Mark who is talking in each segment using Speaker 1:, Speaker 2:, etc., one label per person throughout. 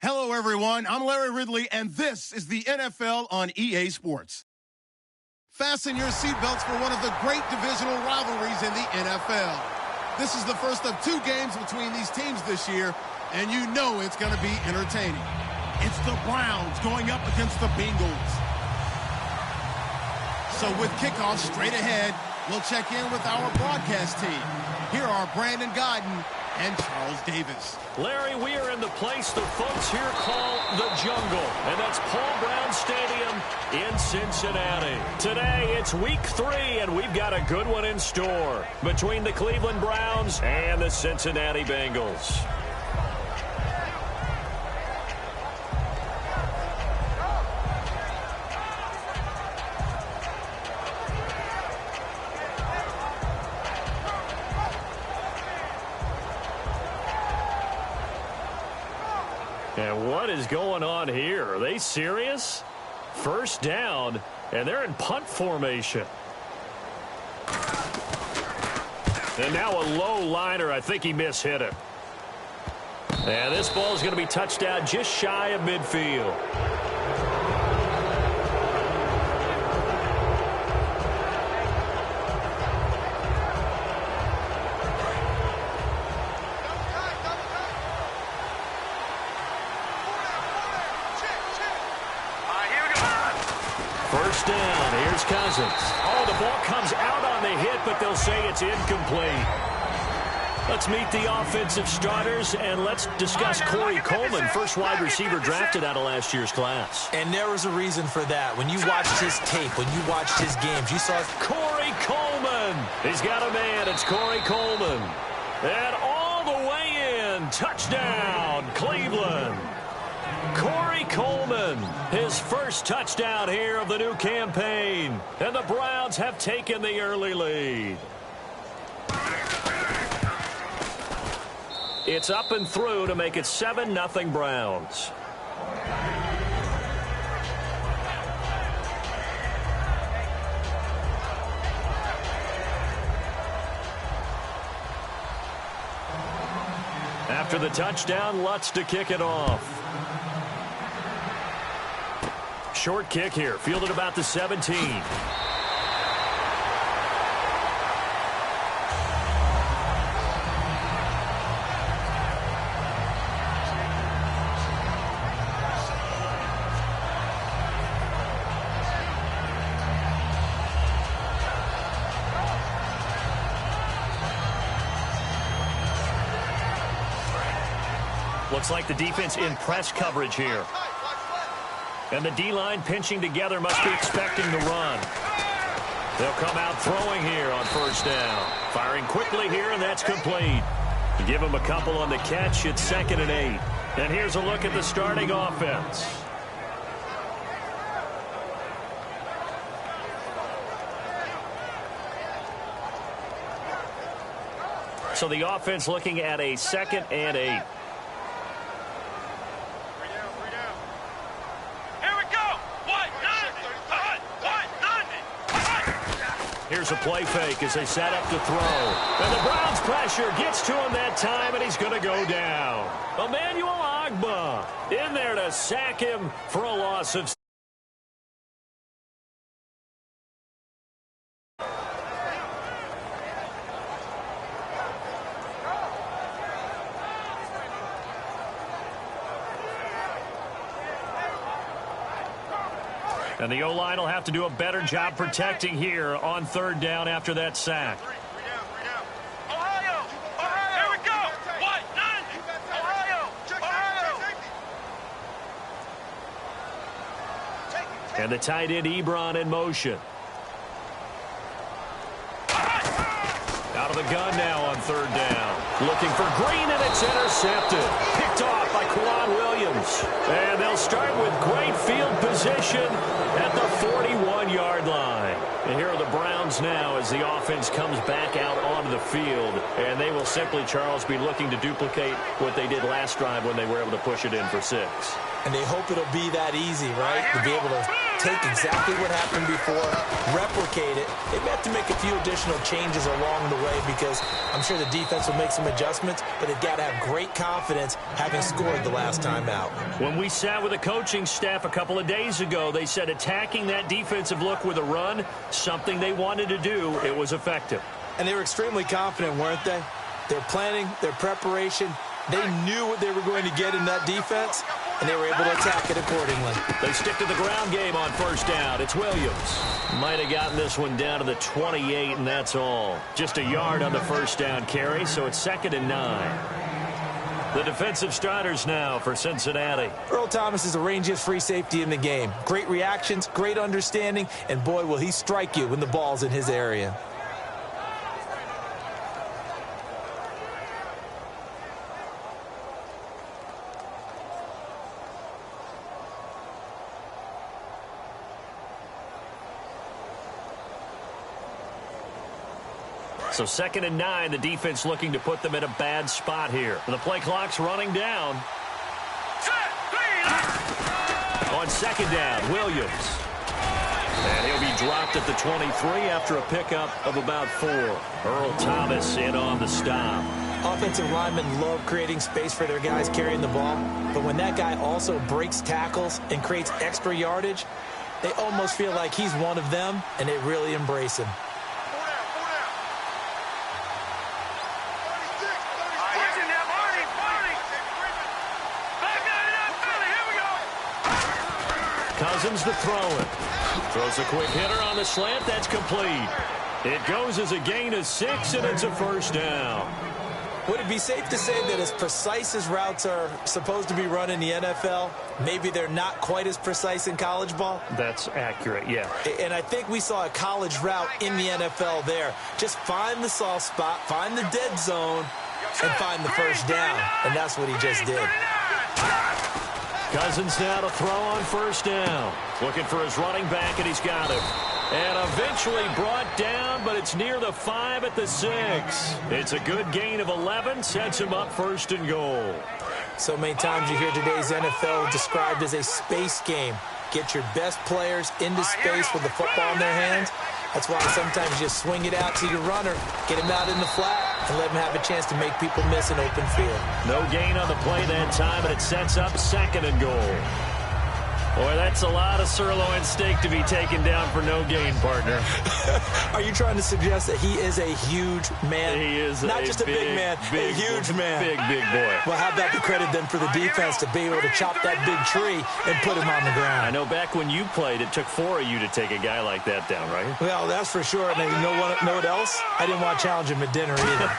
Speaker 1: Hello, everyone. I'm Larry Ridley, and this is the NFL on EA Sports. Fasten your seatbelts for one of the great divisional rivalries in the NFL. This is the first of two games between these teams this year, and you know it's going to be entertaining. It's the Browns going up against the Bengals. So with kickoff straight ahead, we'll check in with our broadcast team. Here are Brandon Godden and Charles Davis.
Speaker 2: Larry, we are in the place the folks here call the Jungle, and that's Paul Brown Stadium in Cincinnati. Today, it's week 3, and we've got a good one in store between the Cleveland Browns and the Cincinnati Bengals. And what is going on here? Are they serious? First down, and they're in punt formation. And now a low liner. I think he mishit him. And this ball is going to be touched down just shy of midfield. First down, here's Cousins. Oh, the ball comes out on the hit, but they'll say it's incomplete. Let's meet the offensive starters, and let's discuss Corey Coleman, first wide receiver drafted out of last year's class.
Speaker 3: And there was a reason for that. When you watched his tape, when you watched his games, you saw
Speaker 2: Corey Coleman. He's got a man. It's Corey Coleman. And all the way in. Touchdown, Cleveland. Corey Coleman, his first touchdown here of the new campaign. And the Browns have taken the early lead. It's up and through to make it 7-0 Browns. After the touchdown, Lutz to kick it off. Short kick here, fielded about the 17. Looks like the defense in press coverage here. And the D-line pinching together, must be expecting the run. They'll come out throwing here on first down. Firing quickly here, and that's complete. Give them a couple on the catch. It's 2nd and 8. And here's a look at the starting offense. So the offense looking at a 2nd and 8. Here's a play fake as they set up to throw. And the Browns pressure gets to him that time, and he's going to go down. Emmanuel Ogbah in there to sack him for a loss of. And the O-line will have to do a better job protecting here on 3rd down after that sack.
Speaker 4: Ohio! Here we go! What? None! Ohio!
Speaker 2: And the tight end Ebron in motion. Out of the gun now on 3rd down. Looking for Green, and it's intercepted. Picked off by Quan Williams. And they'll start with great field position at the 41-yard line. And here are the Browns now as the offense comes back out onto the field. And they will simply, Charles, be looking to duplicate what they did last drive when they were able to push it in for 6.
Speaker 3: And they hope it'll be that easy, right? To be able to take exactly what happened before, replicate it. They may have to make a few additional changes along the way because I'm sure the defense will make some adjustments, but they've got to have great confidence having scored the last time out.
Speaker 2: When we sat with the coaching staff a couple of days ago, they said attacking that defensive look with a run, something they wanted to do, it was effective.
Speaker 3: And they were extremely confident, weren't they? Their planning, their preparation, they knew what they were going to get in that defense, and they were able to attack it accordingly.
Speaker 2: They stick to the ground game on first down. It's Williams. Might have gotten this one down to the 28, and that's all. Just a yard on the first down carry, so it's 2nd and 9. The defensive starters now for Cincinnati.
Speaker 3: Earl Thomas is the rangiest free safety in the game. Great reactions, great understanding, and boy, will he strike you when the ball's in his area.
Speaker 2: So 2nd and 9, the defense looking to put them in a bad spot here. The play clock's running down. On 2nd down, Williams. And he'll be dropped at the 23 after a pickup of about 4. Earl Thomas in on the stop.
Speaker 3: Offensive linemen love creating space for their guys carrying the ball, but when that guy also breaks tackles and creates extra yardage, they almost feel like he's one of them, and they really embrace him.
Speaker 2: Cousins to throw it. Throws a quick hitter on the slant. That's complete. It goes as a gain of 6, and it's a first down.
Speaker 3: Would it be safe to say that as precise as routes are supposed to be run in the NFL, maybe they're not quite as precise in college ball?
Speaker 2: That's accurate, yeah.
Speaker 3: And I think we saw a college route in the NFL there. Just find the soft spot, find the dead zone, and find the first down. And that's what he just did.
Speaker 2: Cousins now to throw on first down. Looking for his running back, and he's got him. And eventually brought down, but it's near the 5 at the 6. It's a good gain of 11, sets him up 1st and goal.
Speaker 3: So many times you hear today's NFL described as a space game. Get your best players into space with the football in their hands. That's why sometimes you just swing it out to your runner, get him out in the flat, and let him have a chance to make people miss an open field.
Speaker 2: No gain on the play that time, and it sets up 2nd and goal. Boy, that's a lot of sirloin steak to be taken down for no gain, partner.
Speaker 3: Are you trying to suggest that he is a huge man?
Speaker 2: He is
Speaker 3: not just a big man, a huge man.
Speaker 2: Big boy.
Speaker 3: Well, how about the credit then for the defense to be able to chop that big tree and put him on the ground?
Speaker 2: I know back when you played, it took 4 of you to take a guy like that down, right?
Speaker 3: Well, that's for sure. And you know what else? I didn't want to challenge him at dinner either.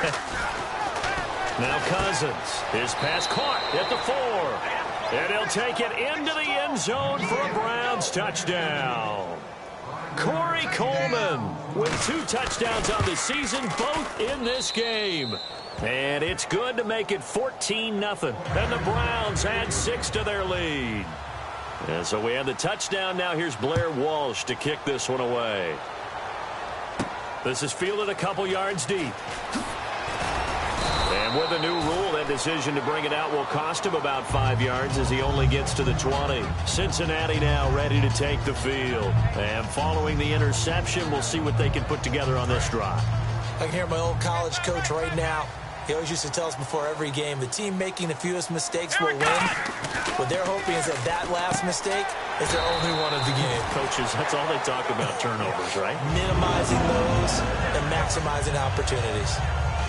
Speaker 2: Now Cousins. His pass caught at the 4. And he'll take it into the end zone for a Browns touchdown. Corey Coleman with 2 touchdowns on the season, both in this game. And it's good to make it 14-0. And the Browns add 6 to their lead. And so we have the touchdown. Now here's Blair Walsh to kick this one away. This is fielded a couple yards deep. And with a new rule, that decision to bring it out will cost him about 5 yards as he only gets to the 20. Cincinnati now ready to take the field. And following the interception, we'll see what they can put together on this drive.
Speaker 3: I can hear my old college coach right now. He always used to tell us before every game, the team making the fewest mistakes will win. What they're hoping is that last mistake is their only one of the game.
Speaker 2: Coaches, that's all they talk about, turnovers, right?
Speaker 3: Minimizing those and maximizing opportunities.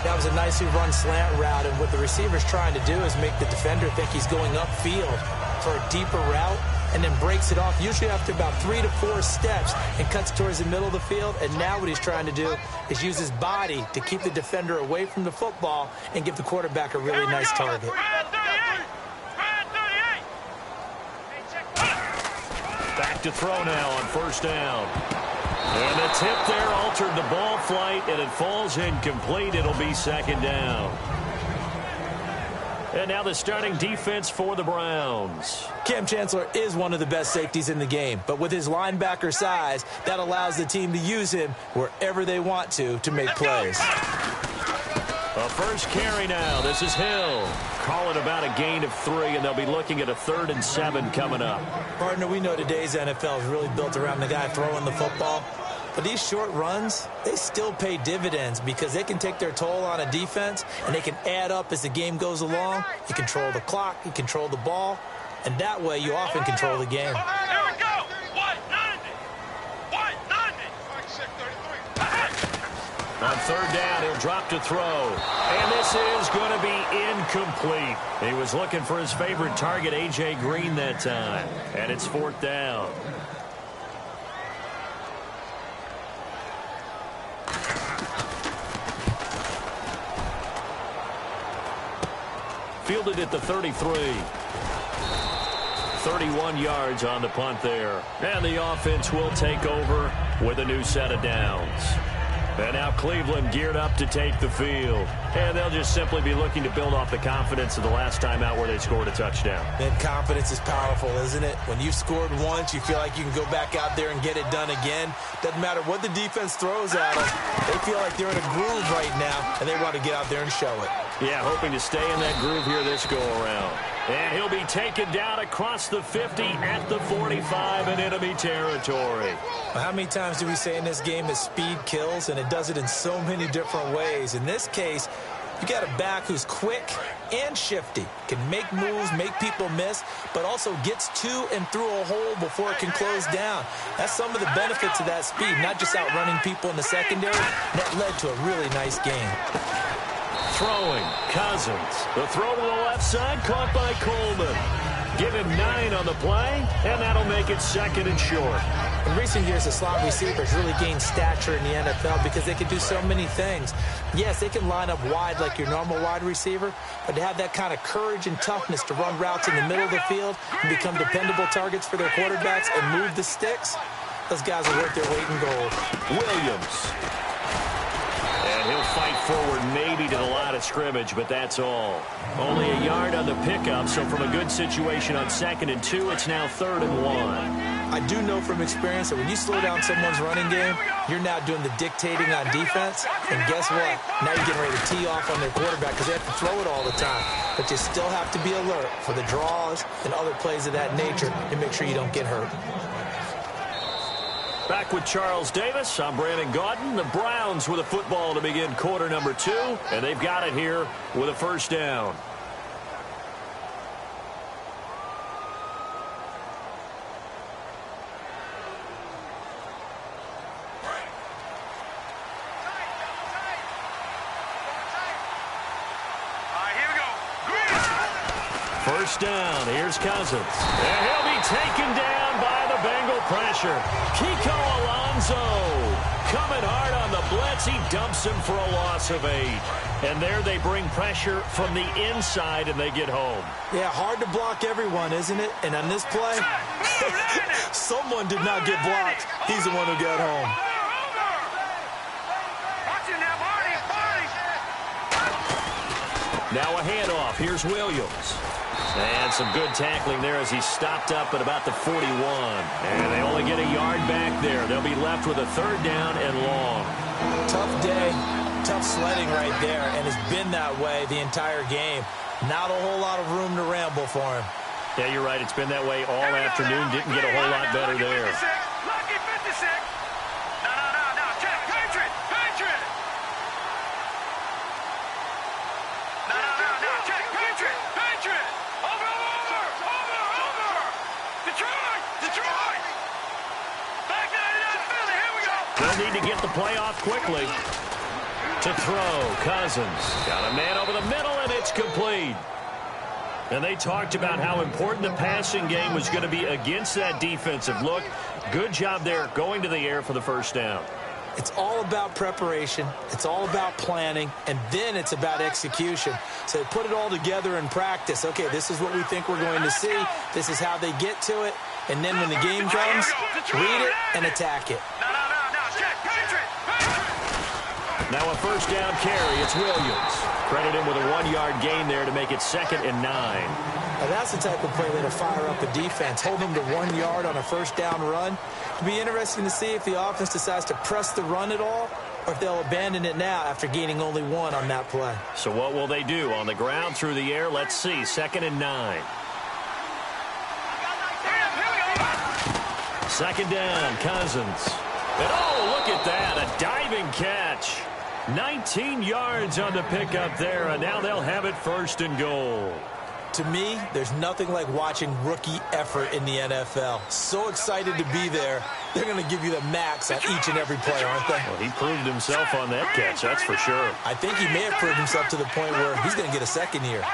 Speaker 3: That was a nicely run slant route, and what the receiver's trying to do is make the defender think he's going upfield for a deeper route and then breaks it off, usually after about 3 to 4 steps, and cuts towards the middle of the field. And now what he's trying to do is use his body to keep the defender away from the football and give the quarterback a really nice target.
Speaker 2: Back to throw now on first down. And the tip there altered the ball flight, and it falls incomplete. It'll be 2nd down. And now the starting defense for the Browns.
Speaker 3: Cam Chancellor is one of the best safeties in the game, but with his linebacker size, that allows the team to use him wherever they want to make plays.
Speaker 2: A first carry now. This is Hill. Call it about a gain of 3, and they'll be looking at a 3rd and 7 coming up.
Speaker 3: Partner, we know today's NFL is really built around the guy throwing the football. But these short runs, they still pay dividends because they can take their toll on a defense, and they can add up as the game goes along. You control the clock, you control the ball, and that way you often control the game.
Speaker 4: Here we go. 190. 190.
Speaker 2: On 3rd down, he'll drop to throw. And this is going to be incomplete. He was looking for his favorite target, A.J. Green, that time. And it's 4th down. Fielded at the 33. 31 yards on the punt there. And the offense will take over with a new set of downs. And now Cleveland geared up to take the field. And they'll just simply be looking to build off the confidence of the last time out where they scored a touchdown.
Speaker 3: And confidence is powerful, isn't it? When you've scored once, you feel like you can go back out there and get it done again. Doesn't matter what the defense throws at them. They feel like they're in a groove right now, and they want to get out there and show it.
Speaker 2: Yeah, hoping to stay in that groove here this go-around. And he'll be taken down across the 50 at the 45 in enemy territory.
Speaker 3: How many times do we say in this game that speed kills, and it does it in so many different ways? In this case, you got a back who's quick and shifty, can make moves, make people miss, but also gets to and through a hole before it can close down. That's some of the benefits of that speed, not just outrunning people in the secondary. That led to a really nice game.
Speaker 2: Throwing, Cousins. The throw to the left side, caught by Coleman. Give him 9 on the play, and that'll make it 2nd and short.
Speaker 3: In recent years, the slot receivers really gained stature in the NFL because they can do so many things. Yes, they can line up wide like your normal wide receiver, but to have that kind of courage and toughness to run routes in the middle of the field and become dependable targets for their quarterbacks and move the sticks, those guys are worth their weight in gold.
Speaker 2: Williams. And he'll fight forward maybe to the line of scrimmage, but that's all. Only a yard on the pickup, so from a good situation on 2nd and 2, it's now 3rd and 1.
Speaker 3: I do know from experience that when you slow down someone's running game, you're now doing the dictating on defense. And guess what? Now you're getting ready to tee off on their quarterback because they have to throw it all the time. But you still have to be alert for the draws and other plays of that nature and make sure you don't get hurt.
Speaker 2: Back with Charles Davis, I'm Brandon Gaudin. The Browns with a football to begin quarter number 2, and they've got it here with a 1st down. First down, here's Cousins. And he'll be taken down by the Bengal pressure. Kiko Alonso coming hard on the blitz. He dumps him for a loss of 8. And there they bring pressure from the inside, and they get home.
Speaker 3: Yeah, hard to block everyone, isn't it? And on this play, someone did not get blocked. He's the one who got home.
Speaker 2: Now a handoff. Here's Williams. And some good tackling there as he stopped up at about the 41. And they only get a yard back there. They'll be left with a 3rd down and long.
Speaker 3: Tough day, tough sledding right there, and it's been that way the entire game. Not a whole lot of room to ramble for him.
Speaker 2: Yeah, you're right. It's been that way all afternoon. Didn't get a whole lot better there.
Speaker 4: Lucky 56. No. Check. Patriot. No. Check. Patriot. Over. Detroit. Back 99 Philly. Here we go.
Speaker 2: They'll need to get the play off quickly. To throw, Cousins. Got a man over the middle, and it's complete. And they talked about how important the passing game was going to be against that defensive look. Good job there going to the air for the 1st down.
Speaker 3: It's all about preparation. It's all about planning. And then it's about execution. So they put it all together in practice. Okay, this is what we think we're going to see. This is how they get to it. And then when the game comes, read it and attack it.
Speaker 4: No. Check. Patriot.
Speaker 2: Now a 1st down carry. It's Williams. Credit him with a 1-yard gain there to make it 2nd and 9.
Speaker 3: Now that's the type of play that'll fire up a defense. Hold them to 1 yard on a 1st down run. It'll be interesting to see if the offense decides to press the run at all or if they'll abandon it now after gaining only 1 on that play.
Speaker 2: So what will they do? On the ground, through the air? Let's see. 2nd and 9. 2nd down, Cousins. And oh, look at that, a diving catch. 19 yards on the pickup there, and now they'll have it 1st and goal.
Speaker 3: To me, there's nothing like watching rookie effort in the NFL. So excited to be there. They're going to give you the max on each and every play, aren't they?
Speaker 2: Well, he proved himself on that catch, that's for sure.
Speaker 3: I think he may have proved himself to the point where he's going to get a 2nd year.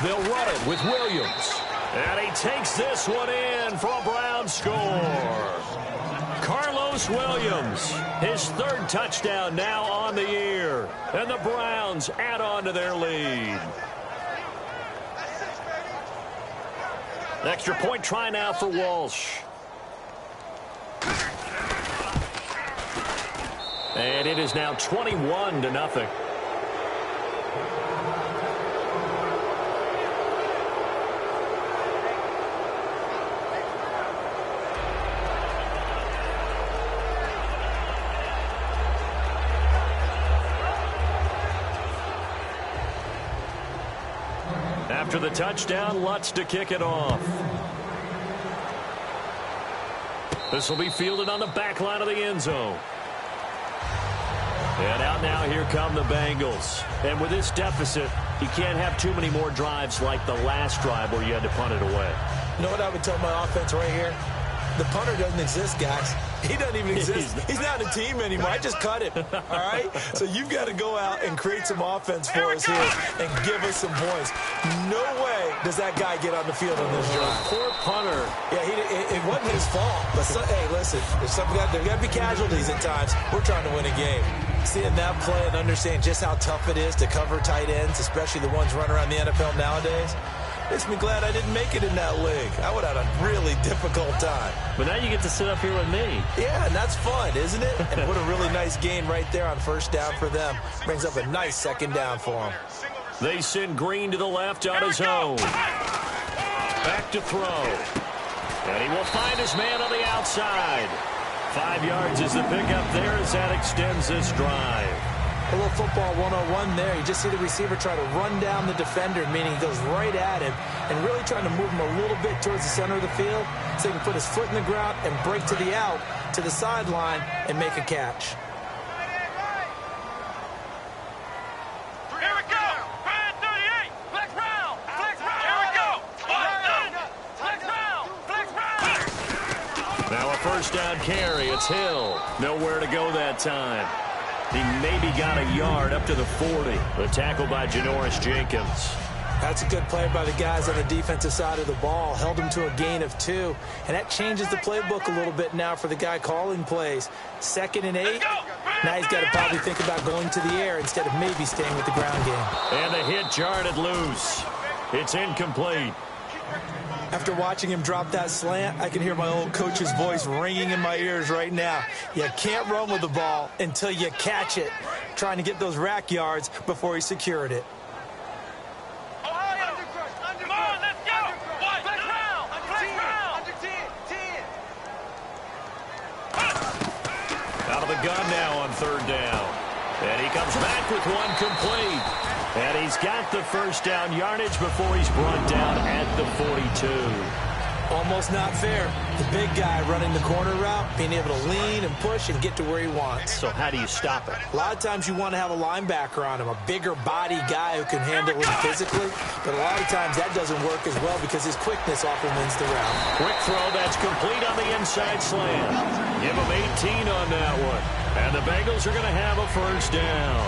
Speaker 2: They'll run it with Williams. And he takes this one in for a Brown score. Carlos Williams, his 3rd touchdown now on the year. And the Browns add on to their lead. Extra point try now for Walsh. And it is now 21-0. After the touchdown, Lutz to kick it off. This will be fielded on the back line of the end zone. And out now, here come the Bengals. And with this deficit, you can't have too many more drives like the last drive where you had to punt it away.
Speaker 3: You know what I would tell my offense right here? The punter doesn't exist, guys. He doesn't even exist. He's not a team anymore. I just cut him, all right? So you've got to go out and create some offense for us here and give us some points. No way does that guy get on the field on this drive.
Speaker 2: Poor punter.
Speaker 3: Yeah, it wasn't his fault. But, hey, listen, there's got to be casualties at times. We're trying to win a game. Seeing that play and understanding just how tough it is to cover tight ends, especially the ones running around the NFL nowadays, makes me glad I didn't make it in that league. I would have had a really difficult time.
Speaker 2: But now you get to sit up here with me.
Speaker 3: Yeah, and that's fun, isn't it? And what a really nice gain right there on 1st down for them. Brings up a nice 2nd down for them.
Speaker 2: They send Green to the left on his own. Back to throw. And he will find his man on the outside. 5 yards is the pickup there as that extends this drive.
Speaker 3: A little football 101 there. You just see the receiver try to run down the defender, meaning he goes right at him and really trying to move him a little bit towards the center of the field so he can put his foot in the ground and break to the out, to the sideline, and make a catch.
Speaker 4: Here we go. Brand 38. Flex round. Flex round. Here we go. Flex round. Flex round.
Speaker 2: Now a 1st down carry. It's Hill. Nowhere to go that time. He maybe got a yard up to the 40. The tackle by Janoris Jenkins.
Speaker 3: That's a good play by the guys on the defensive side of the ball. Held him to a gain of 2. And that changes the playbook a little bit now for the guy calling plays. 2nd and 8. Now he's got to probably think about going to the air instead of maybe staying with the ground game.
Speaker 2: And the hit jarred it loose. It's incomplete.
Speaker 3: After watching him drop that slant, I can hear my old coach's voice ringing in my ears right now. You can't run with the ball until you catch it. Trying to get those rack yards before he secured it.
Speaker 4: Ohio. Come on, let's go. What? Flex round. Flex round. Under 10.
Speaker 2: Out of the gun now on 3rd down. And he comes back with one complete. And he's got the 1st down yardage before he's brought down at the 42.
Speaker 3: Almost not fair. The big guy running the corner route, being able to lean and push and get to where he wants.
Speaker 2: So how do you stop it?
Speaker 3: A lot of times you want to have a linebacker on him, a bigger body guy who can handle him physically. But a lot of times that doesn't work as well because his quickness often wins the route.
Speaker 2: Quick throw, that's complete on the inside slant. Give him 18 on that one. And the Bengals are going to have a 1st down.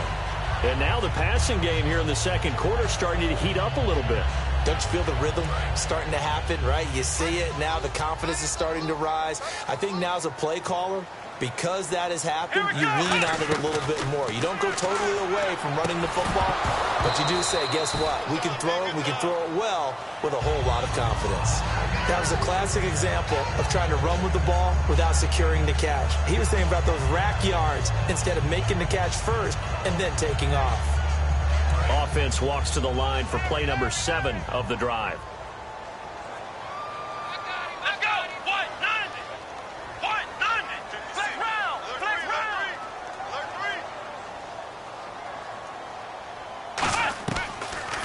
Speaker 2: And now the passing game here in the 2nd quarter starting to heat up a little bit.
Speaker 3: Don't you feel the rhythm starting to happen, right? You see it. Now the confidence is starting to rise. I think now as a play caller, because that has happened, you lean on it a little bit more. You don't go totally away from running the football, but you do say, guess what? We can throw it. We can throw it well with a whole lot of confidence. That was a classic example of trying to run with the ball without securing the catch. He was thinking about those rack yards instead of making the catch first and then taking off.
Speaker 2: Offense walks to the line for play number 7 of the drive.
Speaker 4: Let's go. What? 90. What? 90. Flex round.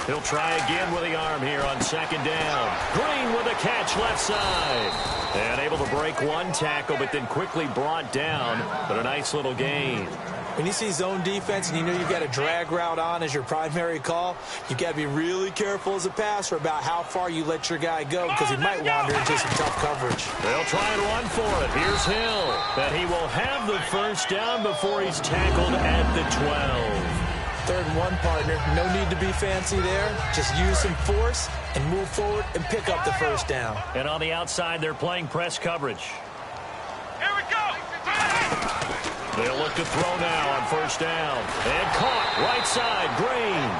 Speaker 2: He'll try again with the arm here on second down. Green with a catch left side. And able to break one tackle, but then quickly brought down. But a nice little gain.
Speaker 3: When you see zone defense and you know you've got a drag route on as your primary call, you've got to be really careful as a passer about how far you let your guy go because he might wander into some tough coverage.
Speaker 2: They'll try and run for it. Here's Hill. And he will have the first down before he's tackled at the 12.
Speaker 3: 3rd and 1, partner. No need to be fancy there. Just use some force and move forward and pick up the first down.
Speaker 2: And on the outside, they're playing press coverage.
Speaker 4: Here we go.
Speaker 2: They'll look to throw now on first down. And caught right side, Green.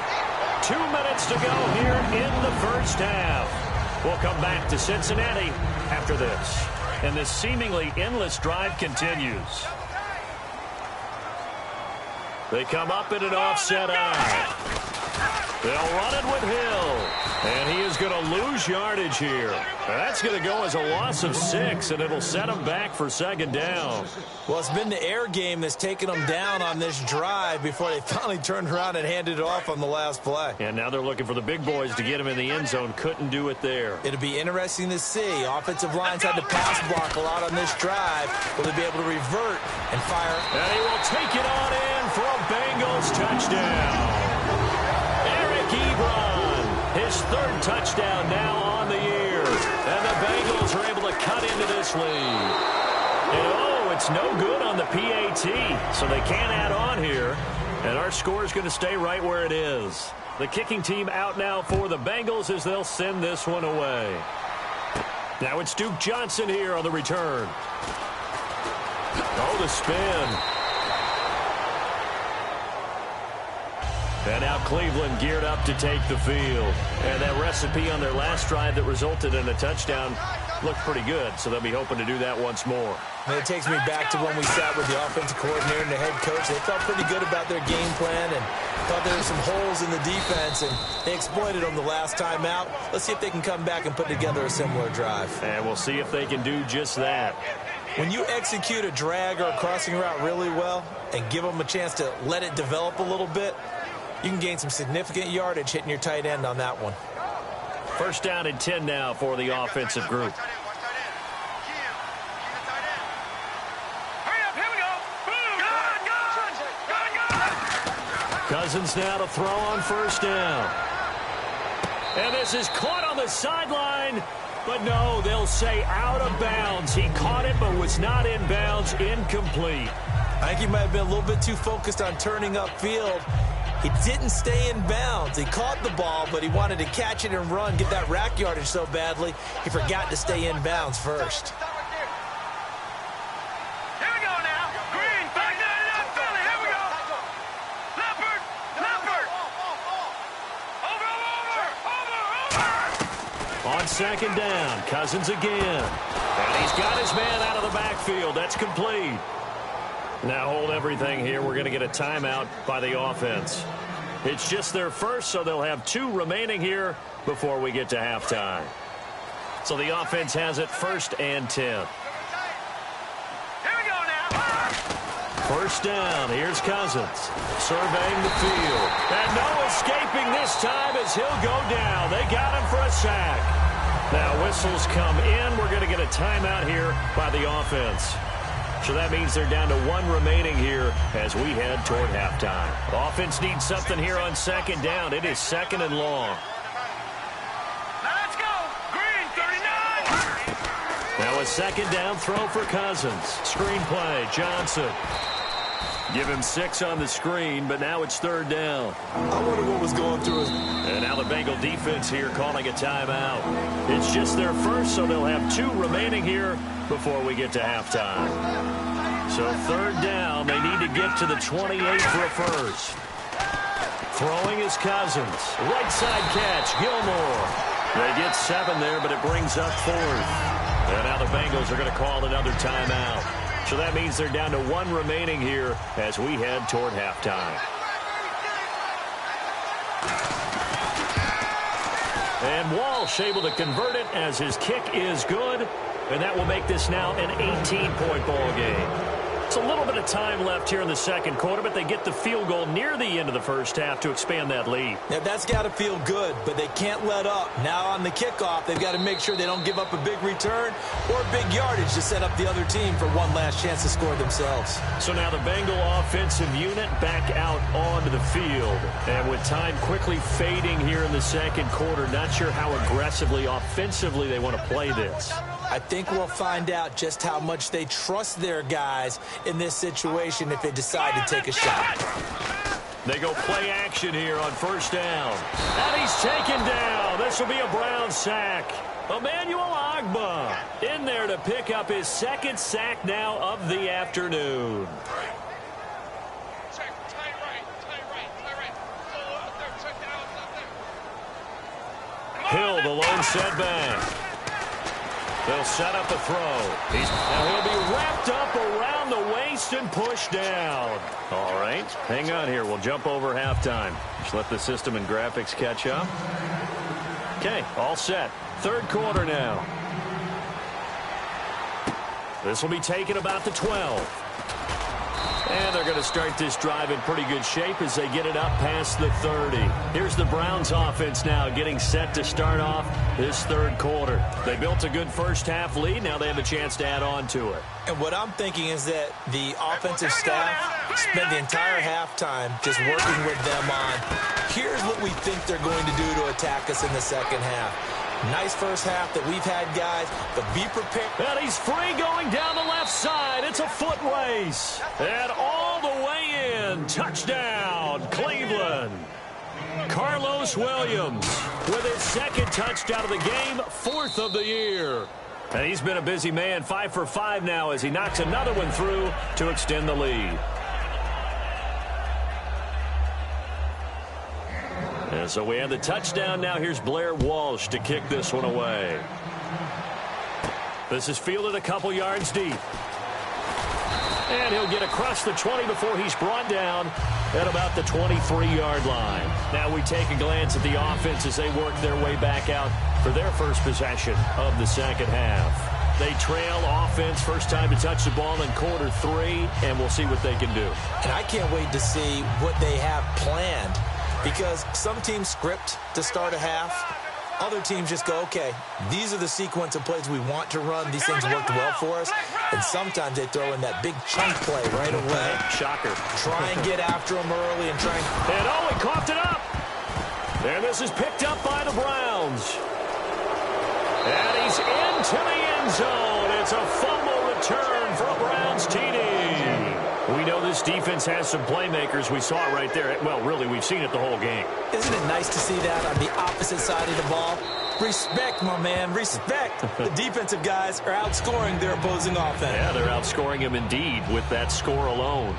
Speaker 2: 2 minutes to go here in the first half. We'll come back to Cincinnati after this. And this seemingly endless drive continues. They come up in an offset eye. They'll run it with Hill. And he is going to lose yardage here. That's going to go as a loss of 6, and it'll set him back for second down.
Speaker 3: Well, it's been the air game that's taken them down on this drive before they finally turned around and handed it off on the last play.
Speaker 2: And now they're looking for the big boys to get him in the end zone. Couldn't do it there.
Speaker 3: It'll be interesting to see. Offensive lines had to pass block a lot on this drive. Will they be able to revert and fire?
Speaker 2: And he will take it on in for a Bengals touchdown. Eric Ebron, his 3rd touchdown now on the year. And the Bengals are able to cut into this lead. And it's no good on the PAT, so they can't add on here. And our score is going to stay right where it is. The kicking team out now for the Bengals as they'll send this one away. Now it's Duke Johnson here on the return. Oh, the spin. And now Cleveland geared up to take the field. And that recipe on their last drive that resulted in a touchdown looked pretty good, so they'll be hoping to do that once more.
Speaker 3: And it takes me back to when we sat with the offensive coordinator and the head coach. They felt pretty good about their game plan and thought there were some holes in the defense, and they exploited them the last time out. Let's see if they can come back and put together a similar drive.
Speaker 2: And we'll see if they can do just that.
Speaker 3: When you execute a drag or a crossing route really well and give them a chance to let it develop a little bit, you can gain some significant yardage hitting your tight end on that one.
Speaker 2: First down and 10 now for the offensive group.
Speaker 4: Hurry up, here we go. Good.
Speaker 2: Cousins now to throw on first down. And this is caught on the sideline. But no, they'll say out of bounds. He caught it but was not in bounds. Incomplete.
Speaker 3: I think he might have been a little bit too focused on turning upfield. He didn't stay in bounds. He caught the ball, but he wanted to catch it and run, get that rack yardage so badly, he forgot to stay in bounds first.
Speaker 4: Here we go now. Green, back down it up, Philly. Here we go. Leopard. Over.
Speaker 2: On second down, Cousins again. And he's got his man out of the backfield. That's complete. Now hold everything here. We're going to get a timeout by the offense. It's just their first, so they'll have 2 remaining here before we get to halftime. So the offense has it 1st and 10.
Speaker 4: Here we go now.
Speaker 2: First down. Here's Cousins surveying the field. And no escaping this time as he'll go down. They got him for a sack. Now whistles come in. We're going to get a timeout here by the offense. So that means they're down to 1 remaining here as we head toward halftime. Offense needs something here on second down. It is 2nd and long.
Speaker 4: Let's go. Green, 39.
Speaker 2: Now a second down throw for Cousins. Screen play, Johnson. Give him 6 on the screen, but now it's 3rd down.
Speaker 3: I wonder what was going through his...
Speaker 2: And now the Bengal defense here calling a timeout. It's just their first, so they'll have 2 remaining here before we get to halftime. So 3rd down, they need to get to the 28 for a first. Throwing is Cousins. Right side catch, Gilmore. They get 7 there, but it brings up 4th. And now the Bengals are going to call another timeout. So that means they're down to 1 remaining here as we head toward halftime. And Walsh able to convert it as his kick is good. And that will make this now an 18-point ball game. It's a little bit bit of time left here in the second quarter, but they get the field goal near the end of the first half to expand that lead.
Speaker 3: Now, that's got to feel good, but they can't let up. Now on the kickoff, they've got to make sure they don't give up a big return or big yardage to set up the other team for one last chance to score themselves.
Speaker 2: So now the Bengal offensive unit back out onto the field. And with time quickly fading here in the second quarter, not sure how aggressively, offensively they want to play this.
Speaker 3: I think we'll find out just how much they trust their guys in this situation if they decide to take a shot.
Speaker 2: They go play action here on first down. And he's taken down. This will be a Brown sack. Emmanuel Agba in there to pick up his second sack now of the afternoon. Hill, the lone setback. They'll set up the throw. Now he'll be wrapped up around the waist and pushed down. All right, hang on here. We'll jump over halftime. Just let the system and graphics catch up. Okay, all set. Third quarter now. This will be taken about the 12. And they're going to start this drive in pretty good shape as they get it up past the 30. Here's the Browns offense now getting set to start off this third quarter. They built a good first half lead. Now they have a chance to add on to it.
Speaker 3: And what I'm thinking is that the offensive staff spent the entire halftime just working with them on, here's what we think they're going to do to attack us in the second half. Nice first half that we've had, guys, but be prepared.
Speaker 2: And he's free going down the left side. It's a foot race. And all the way in. Touchdown, Cleveland. Carlos Williams with his second touchdown of the game, fourth of the year. And he's been a busy man, 5 for 5 now as he knocks another one through to extend the lead. And so we have the touchdown. Now here's Blair Walsh to kick this one away. This is fielded a couple yards deep. And he'll get across the 20 before he's brought down at about the 23-yard line. Now we take a glance at the offense as they work their way back out for their first possession of the second half. They trail offense, first time to touch the ball in quarter 3, and we'll see what they can do.
Speaker 3: And I can't wait to see what they have planned, because some teams script to start a half. Other teams just go, okay, these are the sequence of plays we want to run. These things worked well for us. And sometimes they throw in that big chunk play right away.
Speaker 2: Shocker.
Speaker 3: Try and get after them early and try and...
Speaker 2: And oh, he coughed it up. And this is picked up by the Browns. And he's into the end zone. It's a fumble return for a Browns TD. We know this defense has some playmakers. We saw it right there. Well, really, we've seen it the whole game.
Speaker 3: Isn't it nice to see that on the opposite side of the ball? Respect, my man, respect. The defensive guys are outscoring their opposing offense.
Speaker 2: Yeah, they're outscoring him indeed with that score alone.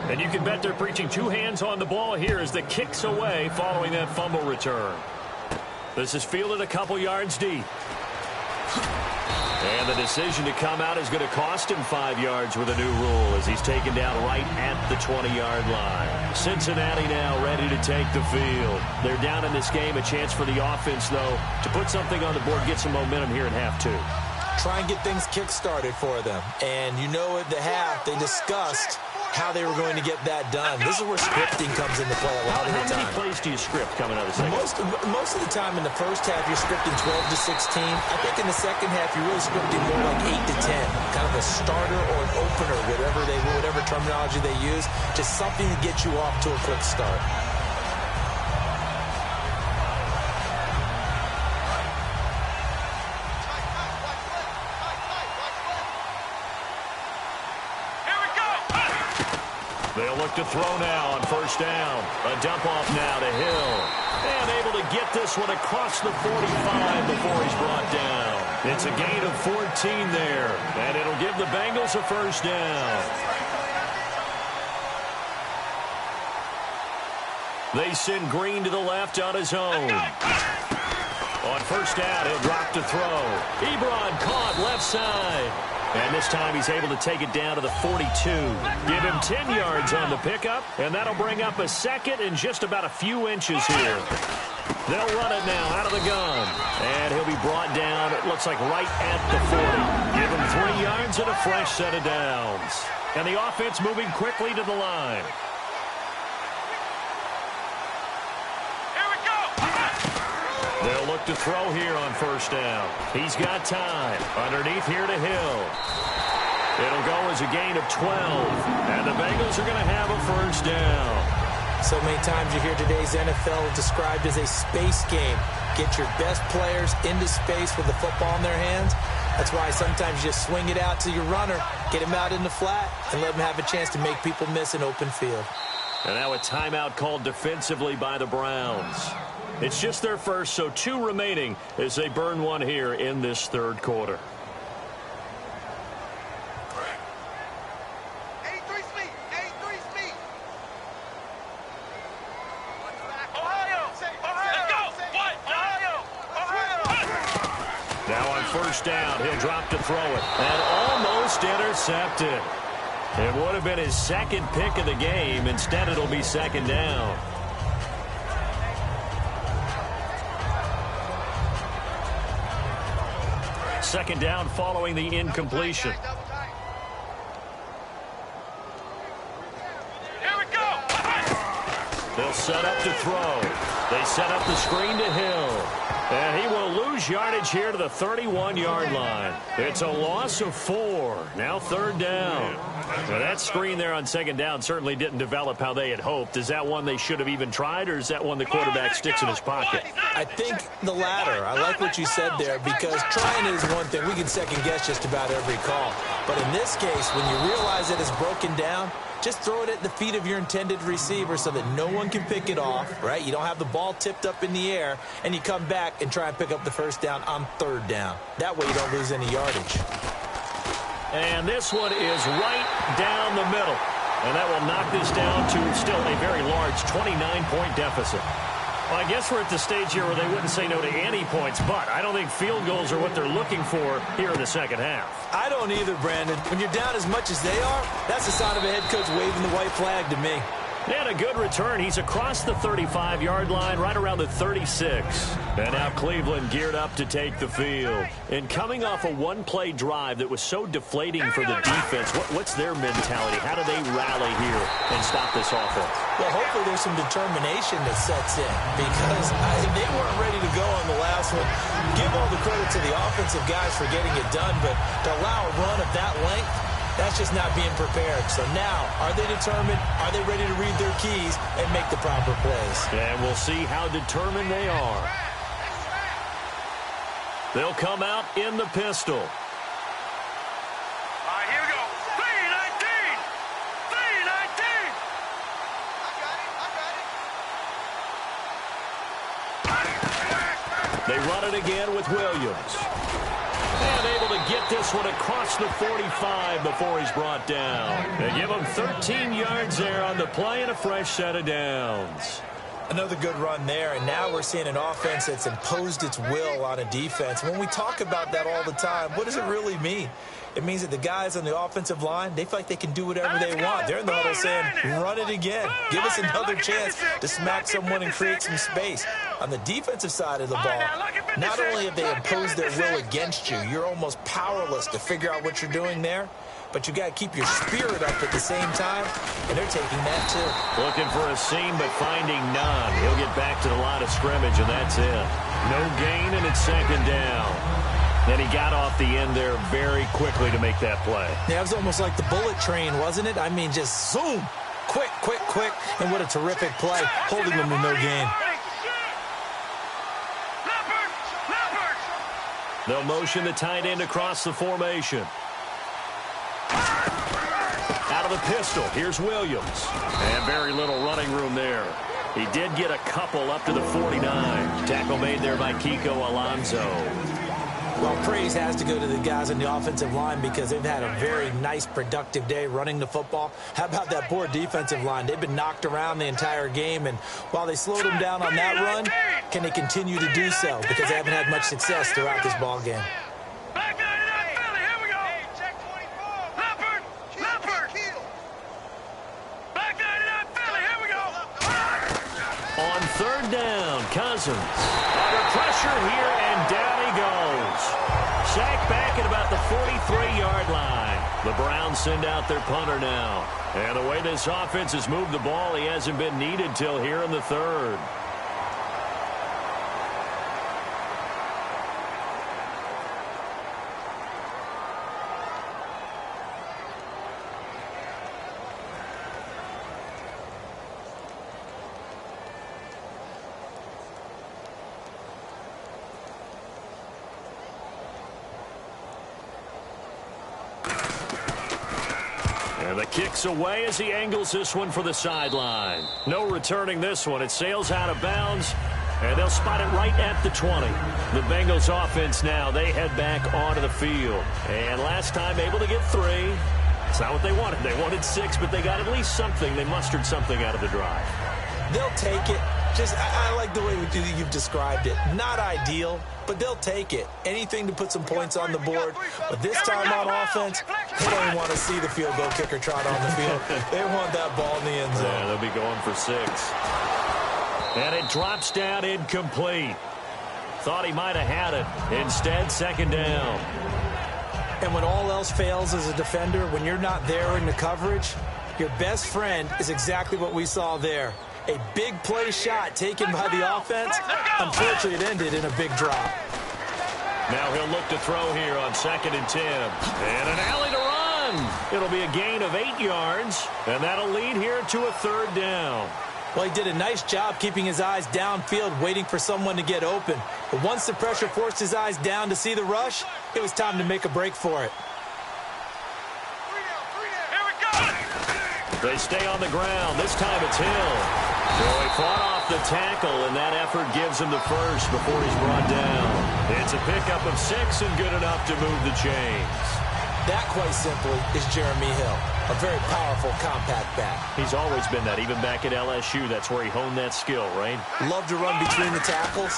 Speaker 2: And you can bet they're preaching two hands on the ball here as the kick's away following that fumble return. This is fielded a couple yards deep. And the decision to come out is going to cost him 5 yards with a new rule as he's taken down right at the 20-yard line. Cincinnati now ready to take the field. They're down in this game. A chance for the offense, though, to put something on the board, get some momentum here in half 2.
Speaker 3: Try and get things kick-started for them. And you know at the half, they discussed how they were going to get that done. This is where scripting comes into play a lot of the time.
Speaker 2: How many plays do you script coming out of the second?
Speaker 3: Most of the time in the first half, you're scripting 12 to 16. I think in the second half, you're really scripting more like 8 to 10. Kind of a starter or an opener, whatever terminology they use. Just something to get you off to a quick start.
Speaker 2: They'll look to throw now on first down. A dump off now to Hill. And able to get this one across the 45 before he's brought down. It's a gain of 14 there. And it'll give the Bengals a first down. They send Green to the left on his own. On first down, he'll drop to throw. Ebron caught left side. And this time he's able to take it down to the 42. Give him 10 yards on the pickup, and that'll bring up a second and just about a few inches here. They'll run it now out of the gun. And he'll be brought down, it looks like right at the 40. Give him 3 yards and a fresh set of downs. And the offense moving quickly to the line.
Speaker 4: Here we go.
Speaker 2: They'll look to throw here on first down. He's got time. Underneath here to Hill. It'll go as a gain of 12. And the Bengals are going to have a first down.
Speaker 3: So many times you hear today's NFL described as a space game. Get your best players into space with the football in their hands. That's why sometimes you just swing it out to your runner, get him out in the flat, and let him have a chance to make people miss an open field.
Speaker 2: And now a timeout called defensively by the Browns. It's just their first, so 2 remaining as they burn one here in this third quarter. First down, he'll drop to throw it, and almost intercepted. It would have been his second pick of the game. Instead, it'll be second down. Second down following the incompletion.
Speaker 4: Here we go.
Speaker 2: They'll set up to throw. They set up the screen to Hill. And he will lose yardage here to the 31-yard line. It's a loss of 4. Now third down. Now that screen there on second down certainly didn't develop how they had hoped. Is that one they should have even tried, or is that one the quarterback sticks in his pocket?
Speaker 3: I think the latter. I like what you said there, because trying is one thing. We can second-guess just about every call. But in this case, when you realize that it's broken down, just throw it at the feet of your intended receiver so that no one can pick it off, right? You don't have the ball tipped up in the air, and you come back and try and pick up the first down on third down. That way you don't lose any yardage.
Speaker 2: And this one is right down the middle. And that will knock this down to still a very large 29-point deficit. Well, I guess we're at the stage here where they wouldn't say no to any points, but I don't think field goals are what they're looking for here in the second half.
Speaker 3: I don't either, Brandon. When you're down as much as they are, that's a sign of a head coach waving the white flag to me.
Speaker 2: And a good return. He's across the 35-yard line, right around the 36. And now Cleveland geared up to take the field. And coming off a one-play drive that was so deflating for the defense, what's their mentality? How do they rally here and stop this offense?
Speaker 3: Well, hopefully there's some determination that sets in, because they weren't ready to go on the last one. Give all the credit to the offensive guys for getting it done, but to allow a run of that length, that's just not being prepared. So now, are they determined? Are they ready to read their keys and make the proper plays?
Speaker 2: And we'll see how determined they are. They'll come out in the pistol.
Speaker 4: All right, here we go. 3-19. 3-19.
Speaker 2: They run it again with Williams. And able to get this one across the 45 before he's brought down. They give him 13 yards there on the play and a fresh set of downs.
Speaker 3: Another good run there, and now we're seeing an offense that's imposed its will on a defense. When we talk about that all the time, what does it really mean? It means that the guys on the offensive line, they feel like they can do whatever they want. They're in the huddle saying, run it again. Give us another chance to smack someone and create some space. On the defensive side of the ball, not only have they imposed their will against you, you're almost powerless to figure out what you're doing there, but you got to keep your spirit up at the same time, and they're taking that too.
Speaker 2: Looking for a seam, but finding none. He'll get back to the line of scrimmage, and that's it. No gain, and it's second down. Then he got off the end there very quickly to make that play.
Speaker 3: Yeah, it was almost like the bullet train, wasn't it? I mean, just zoom. Quick, quick, quick. And what a terrific play, holding them to no gain.
Speaker 2: They'll motion the tight end across the formation. Out of the pistol, here's Williams. And very little running room there. He did get a couple up to the 49. Tackle made there by Kiko Alonso.
Speaker 3: Well, praise has to go to the guys on the offensive line because they've had a very nice, productive day running the football. How about that poor defensive line? They've been knocked around the entire game, and while they slowed them down on that run, can they continue to do so? Because they haven't had much success throughout this ball game.
Speaker 4: Back 99, Philly, here we go. Check 24. Leopard, Leopard. Back 99, Philly, here we go.
Speaker 2: On third down, Cousins. Under pressure here, and down he goes. sack back at about the 43-yard line. The Browns send out their punter now. And the way this offense has moved the ball, he hasn't been needed till here in the third. And the kick's away as he angles this one for the sideline. No returning this one. It sails out of bounds, and they'll spot it right at the 20. The Bengals offense now, they head back onto the field. And last time able to get 3. It's not what they wanted. They wanted 6, but they got at least something. They mustered something out of the drive.
Speaker 3: They'll take it. I like the way you've described it. Not ideal, but they'll take it. Anything to put some points on the board. But this time on offense, they don't want to see the field goal kicker trot on the field. They want that ball in the end zone.
Speaker 2: Yeah, they'll be going for 6. And it drops down incomplete. Thought he might have had it. Instead, second down.
Speaker 3: And when all else fails as a defender, when you're not there in the coverage, your best friend is exactly what we saw there. A big play shot taken by the offense. Unfortunately, it ended in a big drop.
Speaker 2: Now he'll look to throw here on 2nd and 10. And an alley to run. It'll be a gain of 8 yards, and that'll lead here to a 3rd down.
Speaker 3: Well, he did a nice job keeping his eyes downfield, waiting for someone to get open. But once the pressure forced his eyes down to see the rush, it was time to make a break for it.
Speaker 2: They stay on the ground. This time it's Hill. So he fought off the tackle, and that effort gives him the first before he's brought down. It's a pickup of 6 and good enough to move the chains.
Speaker 3: That, quite simply, is Jeremy Hill. A very powerful, compact back.
Speaker 2: He's always been that. Even back at LSU, that's where he honed that skill, right?
Speaker 3: Love to run between the tackles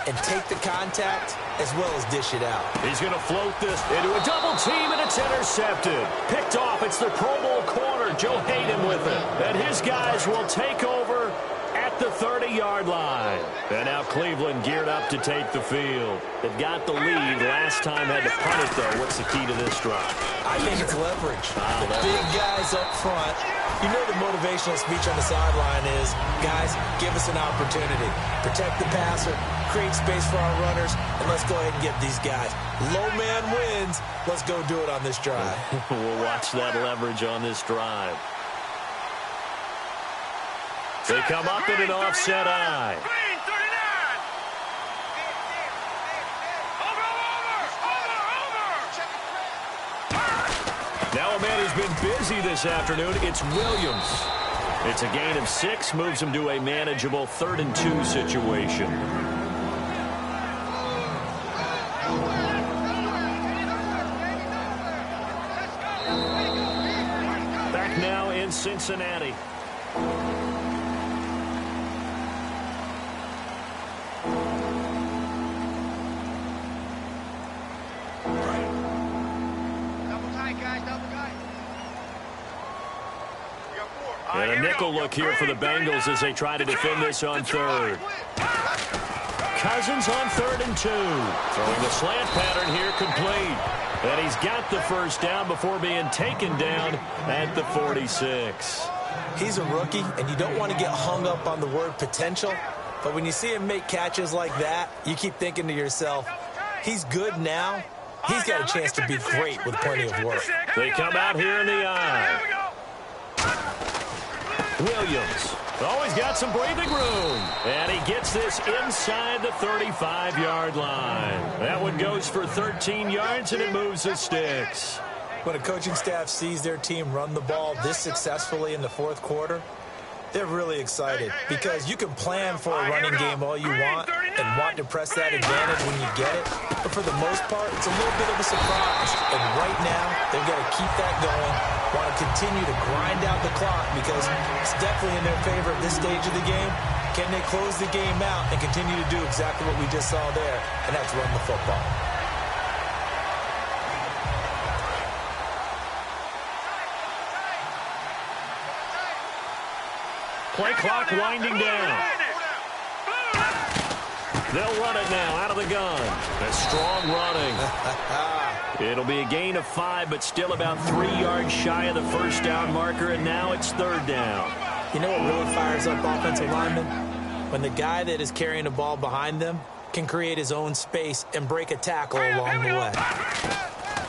Speaker 3: and take the contact as well as dish it out.
Speaker 2: He's going to float this into a double team, and it's intercepted. Picked off. It's the Pro Bowl corner, Joe Hayden, with it. And his guys will take over at the 30-yard line. And now Cleveland geared up to take the field. They've got the lead. Last time had to punt it, though. What's the key to this drive?
Speaker 3: I think it's leverage. The big guys up front. You know the motivational speech on the sideline is, guys, give us an opportunity. Protect the passer, create space for our runners, and let's go ahead and get these guys. Low man wins. Let's go do it on this drive.
Speaker 2: We'll watch that leverage on this drive. They come up in an offset eye. Now a man who's been busy this afternoon, it's Williams. It's a gain of 6, moves him to a manageable 3rd and 2 situation. Back now in Cincinnati. And a nickel look here for the Bengals as they try to defend this on 3rd. Cousins on 3rd and 2. Throwing the slant pattern here complete. And he's got the first down before being taken down at the 46.
Speaker 3: He's a rookie, and you don't want to get hung up on the word potential. But when you see him make catches like that, you keep thinking to yourself, he's good now. He's got a chance to be great with plenty of work.
Speaker 2: They come out here in the eye. Williams always got some breathing room. And he gets this inside the 35-yard line. That one goes for 13 yards, and it moves the sticks.
Speaker 3: When a coaching staff sees their team run the ball this successfully in the 4th quarter, they're really excited because you can plan for a running game all you want and want to press that advantage when you get it. But for the most part, it's a little bit of a surprise. And right now, they've got to keep that going, want to continue to grind out the clock because it's definitely in their favor at this stage of the game. Can they close the game out and continue to do exactly what we just saw there, and that's run the football.
Speaker 2: Play clock winding down. They'll run it now out of the gun. A strong running. It'll be a gain of 5, but still about 3 yards shy of the first down marker, and now it's third down.
Speaker 3: You know what really fires up offensive linemen? When the guy that is carrying the ball behind them can create his own space and break a tackle along the way.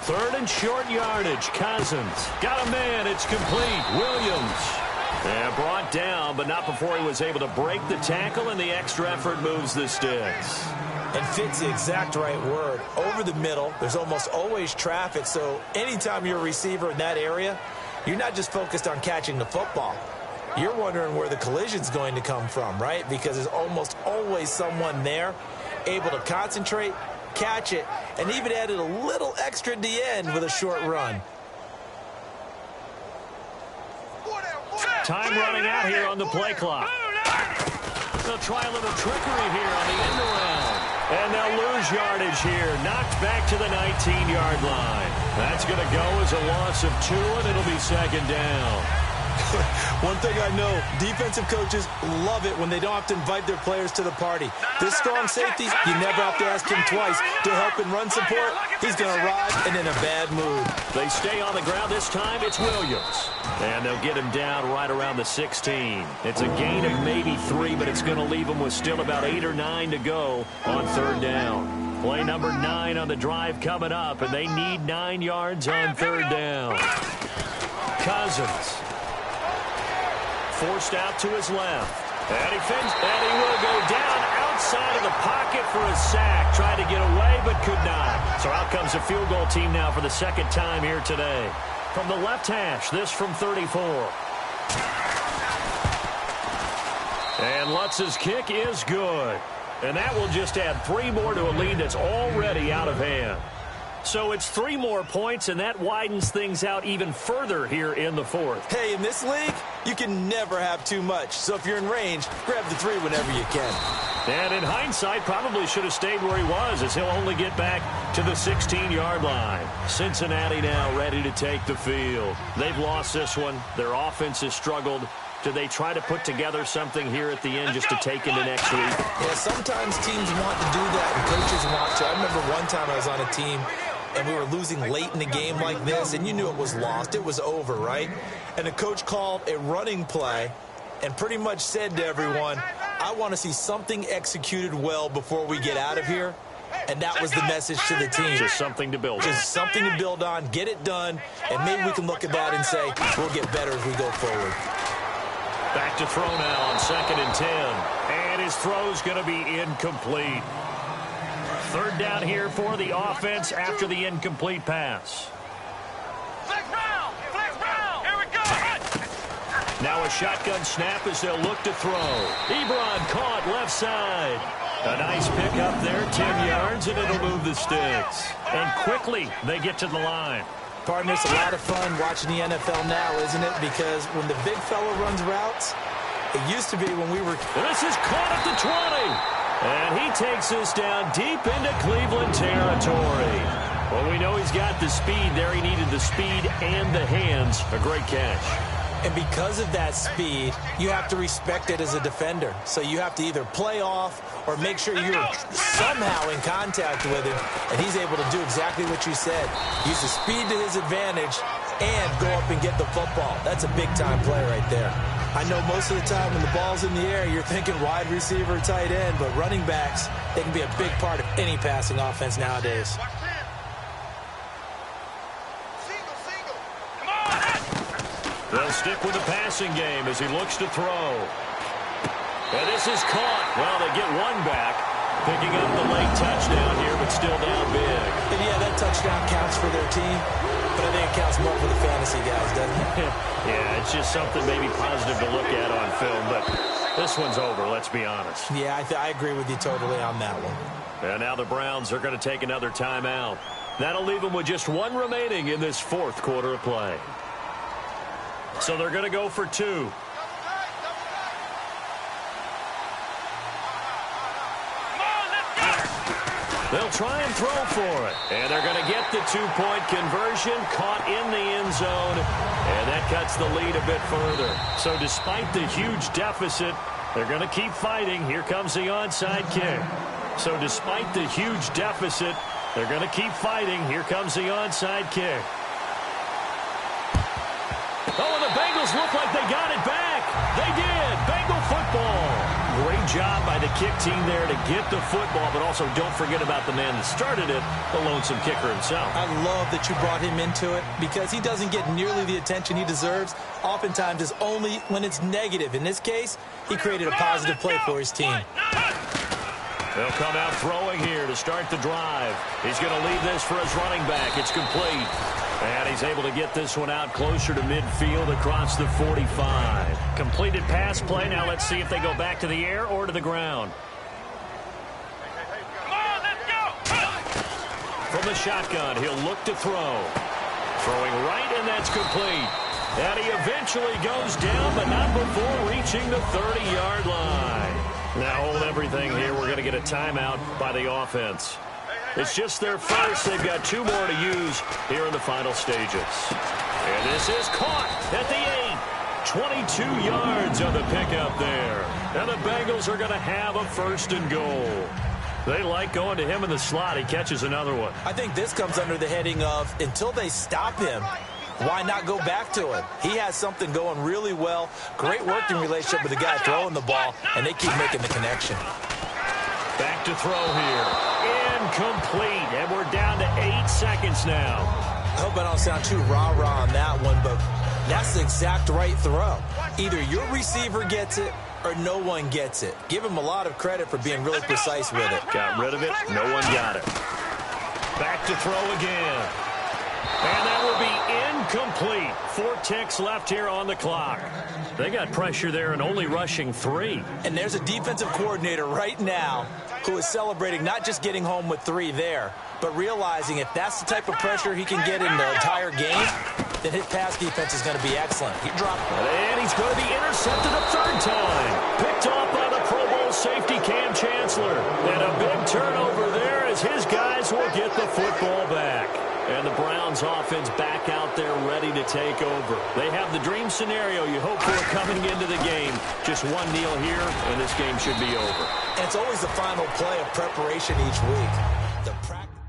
Speaker 2: Third and short yardage. Cousins got a man. It's complete. Williams. And brought down, but not before he was able to break the tackle, and the extra effort moves the sticks.
Speaker 3: And fit's the exact right word. Over the middle, there's almost always traffic, so anytime you're a receiver in that area, you're not just focused on catching the football. You're wondering where the collision's going to come from, right? Because there's almost always someone there able to concentrate, catch it, and even added a little extra at the end with a short run.
Speaker 2: Time running out here on the play clock. They'll try a little trickery here on the end around. And they'll lose yardage here. Knocked back to the 19-yard line. That's going to go as a loss of 2, and it'll be second down.
Speaker 3: One thing I know, defensive coaches love it when they don't have to invite their players to the party. This strong safety, you never have to ask him twice to help and run support. He's going to arrive and in a bad mood.
Speaker 2: They stay on the ground this time. It's Williams. And they'll get him down right around the 16. It's a gain of maybe 3, but it's going to leave him with still about 8 or 9 to go on third down. Play number 9 on the drive coming up, and they need 9 yards on third down. Cousins. Forced out to his left. And he fins, and he will go down outside of the pocket for a sack. Tried to get away, but could not. So out comes a field goal team now for the second time here today. From the left hash, this from 34. And Lutz's kick is good. And that will just add 3 more to a lead that's already out of hand. So it's 3 more points, and that widens things out even further here in the fourth.
Speaker 3: Hey, in this league, you can never have too much. So if you're in range, grab the 3 whenever you can.
Speaker 2: And in hindsight, probably should have stayed where he was, as he'll only get back to the 16-yard line. Cincinnati now ready to take the field. They've lost this one. Their offense has struggled. Do they try to put together something here at the end just to take into next week?
Speaker 3: Yeah, sometimes teams want to do that, and coaches want to. I remember one time I was on a team, and we were losing late in the game like this, and you knew it was lost. It was over, right? And the coach called a running play and pretty much said to everyone, I want to see something executed well before we get out of here. And that was the message to the team.
Speaker 2: Just something to build on.
Speaker 3: Just something to build on, get it done, and maybe we can look at that and say, we'll get better as we go forward.
Speaker 2: Back to throw now on 2nd and 10. And his throw's going to be incomplete. Third down here for the offense after the incomplete pass.
Speaker 4: Flex round! Flex round! Here we go!
Speaker 2: Now a shotgun snap as they'll look to throw. Ebron caught left side. A nice pick up there, 10 yards, and it'll move the sticks. And quickly they get to the line.
Speaker 3: Partner, it's a lot of fun watching the NFL now, isn't it? Because when the big fella runs routes, it used to be when we were...
Speaker 2: This is caught at the 20. And he takes this down deep into Cleveland territory. Well, we know he's got the speed there. He needed the speed and the hands. A great catch.
Speaker 3: And because of that speed, you have to respect it as a defender. So you have to either play off or make sure you're somehow in contact with him. And he's able to do exactly what you said. Use the speed to his advantage and go up and get the football. That's a big-time play right there. I know most of the time when the ball's in the air, you're thinking wide receiver, tight end, but running backs, they can be a big part of any passing offense nowadays.
Speaker 2: They'll stick with the passing game as he looks to throw. And this is caught. Well, they get one back. Picking up the late touchdown here, but still down big.
Speaker 3: And yeah, that touchdown counts for their team, but I think it counts more for the fantasy guys, doesn't it?
Speaker 2: Yeah, it's just something maybe positive to look at on film, but this one's over, let's be honest.
Speaker 3: Yeah, I agree with you totally on that one.
Speaker 2: And now the Browns are going to take another timeout. That'll leave them with just 1 remaining in this 4th quarter of play. So they're going to go for 2. They'll try and throw for it. And they're going to get the 2-point conversion, caught in the end zone. And that cuts the lead a bit further. So despite the huge deficit, they're going to keep fighting. Here comes the onside kick. So despite the huge deficit, they're going to keep fighting. Here comes the onside kick. Oh, and the Bengals look like they got it back. They did. Bengal football. Great job by the kick team there to get the football, but also don't forget about the man that started it, the lonesome kicker himself.
Speaker 3: I love that you brought him into it because he doesn't get nearly the attention he deserves. Oftentimes it's only when it's negative. In this case, he created a positive play for his team.
Speaker 2: They'll come out throwing here to start the drive. He's going to leave this for his running back. It's complete. And he's able to get this one out closer to midfield across the 45. Completed pass play. Now let's see if they go back to the air or to the ground.
Speaker 4: Come on, let's go!
Speaker 2: From the shotgun, he'll look to throw. Throwing right, and that's complete. And he eventually goes down, but not before reaching the 30-yard line. Now hold everything here. We're going to get a timeout by the offense. It's just their first. They've got 2 more to use here in the final stages. And this is caught at the 8. 22 yards on the pickup there. And the Bengals are going to have a 1st and goal. They like going to him in the slot. He catches another one.
Speaker 3: I think this comes under the heading of until they stop him, why not go back to him? He has something going really well. Great working relationship with the guy throwing the ball, and they keep making the connection.
Speaker 2: Back to throw here. Incomplete, and we're down to 8 seconds now.
Speaker 3: I hope I don't sound too rah-rah on that one, but that's the exact right throw. Either your receiver gets it or no one gets it. Give him a lot of credit for being really precise with it.
Speaker 2: Got rid of it. No one got it. Back to throw again. And that will be incomplete. 4 ticks left here on the clock. They got pressure there and only rushing 3.
Speaker 3: And there's a defensive coordinator right now who is celebrating not just getting home with 3 there, but realizing if that's the type of pressure he can get in the entire game, then his pass defense is going to be excellent. He dropped it.
Speaker 2: And he's going to be intercepted a 3rd time. Picked off by the Pro Bowl safety Cam Chancellor. And a big turnover there as his guys will get the football back. And the Browns offense back out there ready to take over. They have the dream scenario you hope for coming into the game. Just 1 kneel here, and this game should be over.
Speaker 3: And it's always the final play of preparation each week. The practice.